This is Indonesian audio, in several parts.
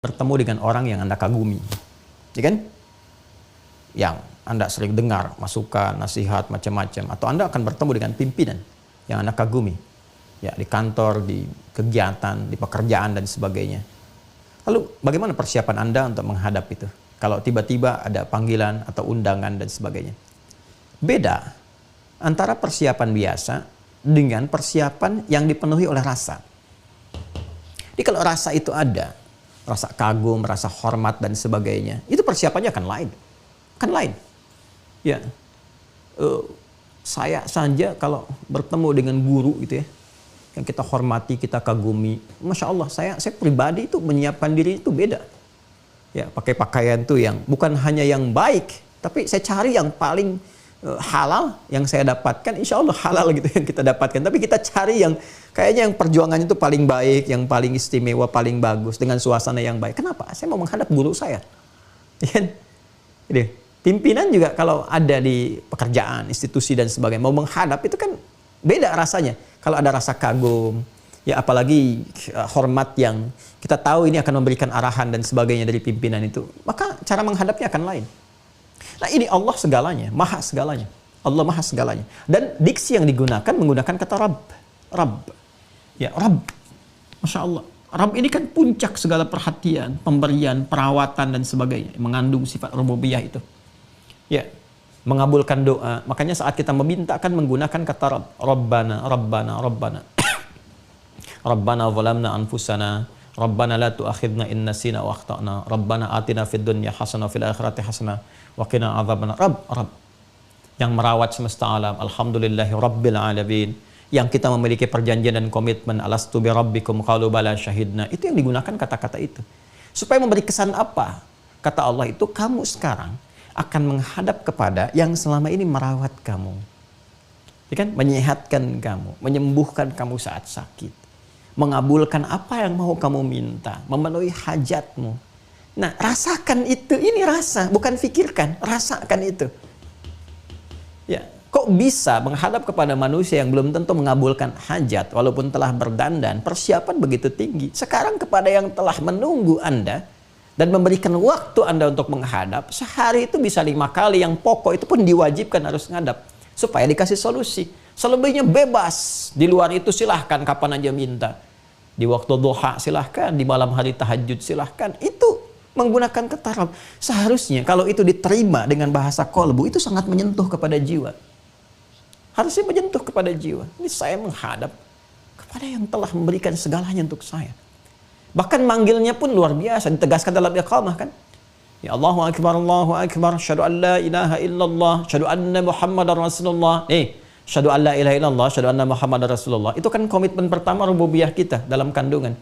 bertemu dengan orang yang Anda kagumi, ya kan? Yang Anda sering dengar masukan, nasihat, macam-macam. Atau Anda akan bertemu dengan pimpinan yang Anda kagumi, ya, di kantor, di kegiatan, di pekerjaan, dan sebagainya. Lalu bagaimana persiapan Anda untuk menghadap itu? Kalau tiba-tiba ada panggilan atau undangan dan sebagainya. Beda antara persiapan biasa dengan persiapan yang dipenuhi oleh rasa. Jadi kalau rasa itu ada, rasa kagum, rasa hormat dan sebagainya, itu persiapannya akan lain. Kan lain. Ya. Saya saja kalau bertemu dengan guru gitu ya, yang kita hormati, kita kagumi, Masya Allah, saya pribadi itu menyiapkan diri itu beda. Ya, pakai pakaian tuh yang bukan hanya yang baik, tapi saya cari yang paling halal yang saya dapatkan, insya Allah halal gitu yang kita dapatkan. Tapi kita cari yang kayaknya yang perjuangannya itu paling baik, yang paling istimewa, paling bagus, dengan suasana yang baik. Kenapa? Saya mau menghadap guru saya. Jadi, pimpinan juga kalau ada di pekerjaan, institusi dan sebagainya, mau menghadap itu kan beda rasanya. Kalau ada rasa kagum, ya apalagi hormat yang kita tahu ini akan memberikan arahan dan sebagainya dari pimpinan itu, maka cara menghadapnya akan lain. Nah ini Allah segalanya, maha segalanya. Allah maha segalanya. Dan diksi yang digunakan menggunakan kata Rabb. Rabb. Ya, Rabb. Masya Allah. Rabb ini kan puncak segala perhatian, pemberian, perawatan dan sebagainya. Mengandung sifat rububiyah itu. Ya, mengabulkan doa. Makanya saat kita meminta kan menggunakan kata Rabb. Rabbana, Rabbana, Rabbana. Rabbana zalamna anfusana. Rabbana la tu'akhidna in nasina wa akhtana. Rabbana atina fid dunya hasanah fil akhirati hasanah wa qina adzabannar. Rabb yang merawat semesta alam. Alhamdulillahi rabbil alamin. Yang kita memiliki perjanjian dan komitmen, alastu bi rabbikum qalu bala syahidna. Itu yang digunakan kata-kata itu. Supaya memberi kesan apa? Kata Allah itu, kamu sekarang akan menghadap kepada yang selama ini merawat kamu. Ya kan? Menyehatkan kamu, menyembuhkan kamu saat sakit. Mengabulkan apa yang mau kamu minta, memenuhi hajatmu. Nah, rasakan itu. Ini rasa, bukan fikirkan. Rasakan itu. Ya, kok bisa menghadap kepada manusia yang belum tentu mengabulkan hajat walaupun telah berdandan, persiapan begitu tinggi. Sekarang kepada yang telah menunggu Anda dan memberikan waktu Anda untuk menghadap, sehari itu bisa 5 kali, yang pokok itu pun diwajibkan harus menghadap supaya dikasih solusi. Selebihnya bebas. Di luar itu silahkan kapan aja minta. Di waktu duha silahkan, di malam hari tahajud silahkan. Itu menggunakan kata Rabb. Seharusnya kalau itu diterima dengan bahasa kolbu, itu sangat menyentuh kepada jiwa. Harusnya menyentuh kepada jiwa. Ini saya menghadap kepada yang telah memberikan segalanya untuk saya. Bahkan manggilnya pun luar biasa, ditegaskan dalam iqamah kan. Ya Allahu Akbar, syahadu an la ilaha illallah, syahadu anna Muhammadar Rasulullah. Syahadu an la ilaha illallah, syahadu anna Muhammadar Rasulullah. Itu kan komitmen pertama rububiyah kita dalam kandungan.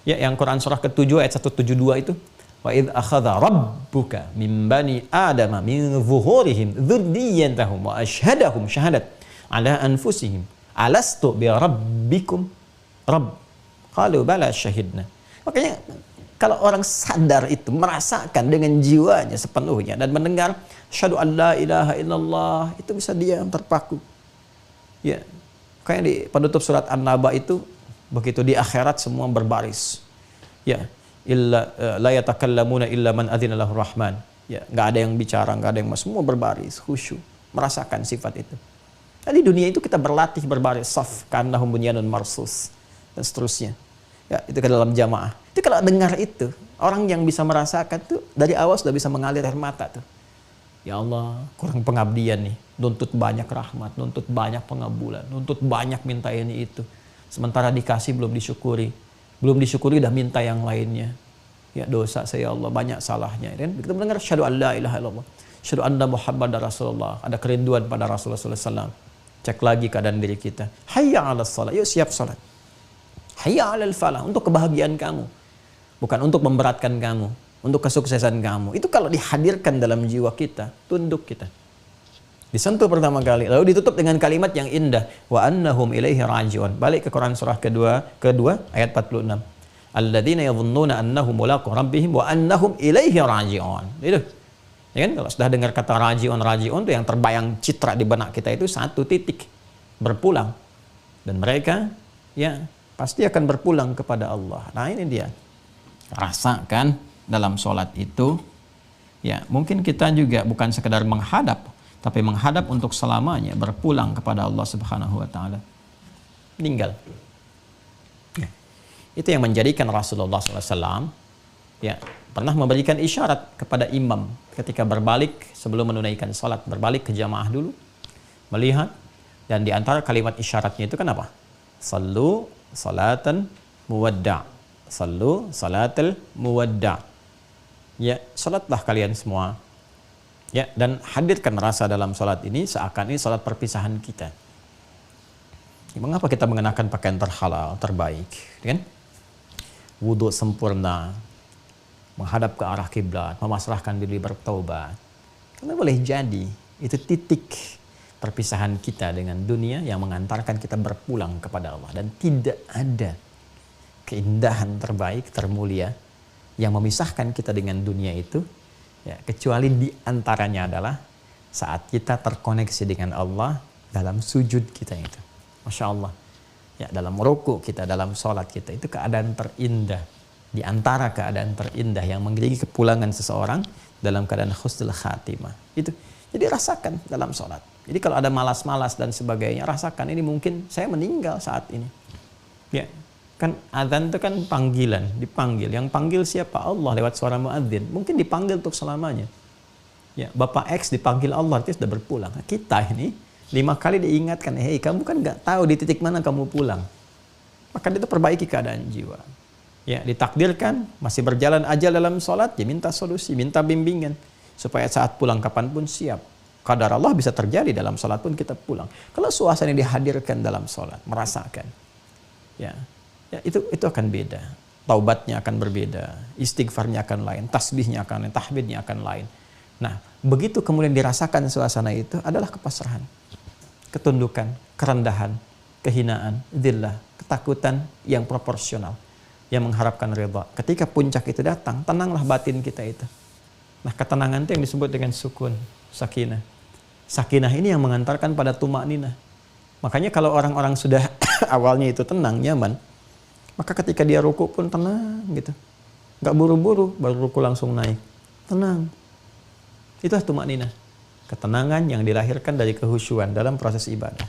Ya, yang Quran surah ke-7 ayat 172 itu. Wa idh akhadha rabbuka min bani adama min zuhurihim dzurriyyatahum wa asyhadahum syahadat ala anfusihim alastu bi rabbikum rabb qalu bala syahidna. Makanya kalau orang sadar itu, merasakan dengan jiwanya sepenuhnya dan mendengar syahadu an la ilaha illallah, itu bisa dia terpaku. Ya, kayak di penutup surat An-Naba itu, begitu di akhirat semua berbaris. Ya, illa la yatakallamuna illa man adzina lahu rahman. Ya, enggak ada yang bicara, enggak ada yang semua berbaris, khusyuk, merasakan sifat itu. Nah, di dunia itu kita berlatih berbaris saf ka'annahum bunyanun marsus dan seterusnya. Ya, itu ke dalam jamaah. Itu kalau dengar itu, orang yang bisa merasakan tuh dari awal sudah bisa mengalir air mata tuh. Ya Allah, kurang pengabdian nih. Nuntut banyak rahmat, nuntut banyak pengabulan, nuntut banyak minta ini itu. Sementara dikasih belum disyukuri. Belum disyukuri udah minta yang lainnya. Ya dosa saya, ya Allah, banyak salahnya. Dan kita mendengar syahadu an la ilaha illallah, syahadu anna Muhammadar Rasulullah. Ada kerinduan pada Rasulullah SAW. Cek lagi keadaan diri kita. Hayya 'alas shalah. Yuk siap salat. Hayya 'alal falah, untuk kebahagiaan kamu. Bukan untuk memberatkan kamu, untuk kesuksesan kamu. Itu kalau dihadirkan dalam jiwa kita, tunduk kita. Disentuh pertama kali, lalu ditutup dengan kalimat yang indah, wa annahum ilaihi raji'un. Balik ke Quran surah kedua ayat 46. Alladzina yadhunnuna annahum mulaqu rabbihim wa annahum ilaihi raji'un. Itu. Ya kan, kalau sudah dengar kata raji'un itu yang terbayang citra di benak kita itu satu titik, berpulang. Dan mereka ya pasti akan berpulang kepada Allah. Nah, ini dia. Rasakan dalam sholat itu, ya mungkin kita juga bukan sekedar menghadap, tapi menghadap untuk selamanya, berpulang kepada Allah Subhanahu wa Ta'ala. Meninggal. Ya. Itu yang menjadikan Rasulullah SAW ya pernah memberikan isyarat kepada imam ketika berbalik sebelum menunaikan sholat, berbalik ke jamaah dulu, melihat, dan di antara kalimat isyaratnya itu kan apa? Sallu salatan muwadda'. Sallu salatal muwadda'. Ya, salatlah kalian semua. Ya, dan hadirkan rasa dalam salat ini seakan ini salat perpisahan kita. Ya, mengapa kita mengenakan pakaian terhalal, terbaik, kan? Wudhu sempurna, menghadap ke arah kiblat, memasrahkan diri bertaubat. Karena boleh jadi itu titik perpisahan kita dengan dunia yang mengantarkan kita berpulang kepada Allah, dan tidak ada keindahan terbaik, termulia yang memisahkan kita dengan dunia itu ya, kecuali di antaranya adalah saat kita terkoneksi dengan Allah dalam sujud kita itu. Masya Allah. Ya, dalam rukuk kita, dalam sholat kita, itu keadaan terindah. Di antara keadaan terindah yang mengiringi kepulangan seseorang dalam keadaan husnul khatimah. Itu. Jadi rasakan dalam sholat. Jadi kalau ada malas-malas dan sebagainya, rasakan ini mungkin saya meninggal saat ini. Ya, kan azan itu kan panggilan, dipanggil. Yang panggil siapa? Allah lewat suara muadzin. Mungkin dipanggil untuk selamanya. Ya, Bapak X dipanggil Allah, dia sudah berpulang. Nah, kita ini 5 kali diingatkan, hei kamu kan nggak tahu di titik mana kamu pulang. Maka itu perbaiki keadaan jiwa. Ya, ditakdirkan masih berjalan ajal dalam sholat, ya minta solusi, minta bimbingan supaya saat pulang kapanpun siap. Qadar Allah bisa terjadi dalam sholat pun kita pulang. Kalau suasana dihadirkan dalam sholat, merasakan, ya itu akan beda. Taubatnya akan berbeda, istighfarnya akan lain, tasbihnya akan lain, tahmidnya akan lain. Nah, begitu kemudian dirasakan suasana itu adalah kepasrahan, ketundukan, kerendahan, kehinaan, dzillah, ketakutan yang proporsional, yang mengharapkan ridha. Ketika puncak itu datang, tenanglah batin kita itu. Nah, ketenangan itu yang disebut dengan sukun, sakinah. Sakinah ini yang mengantarkan pada tumakninah. Makanya kalau orang-orang sudah awalnya itu tenang, nyaman, maka ketika dia ruku pun tenang gitu. Nggak buru-buru, baru ruku langsung naik. Tenang. Itulah tumakninah. Ketenangan yang dilahirkan dari kehusyuan dalam proses ibadah.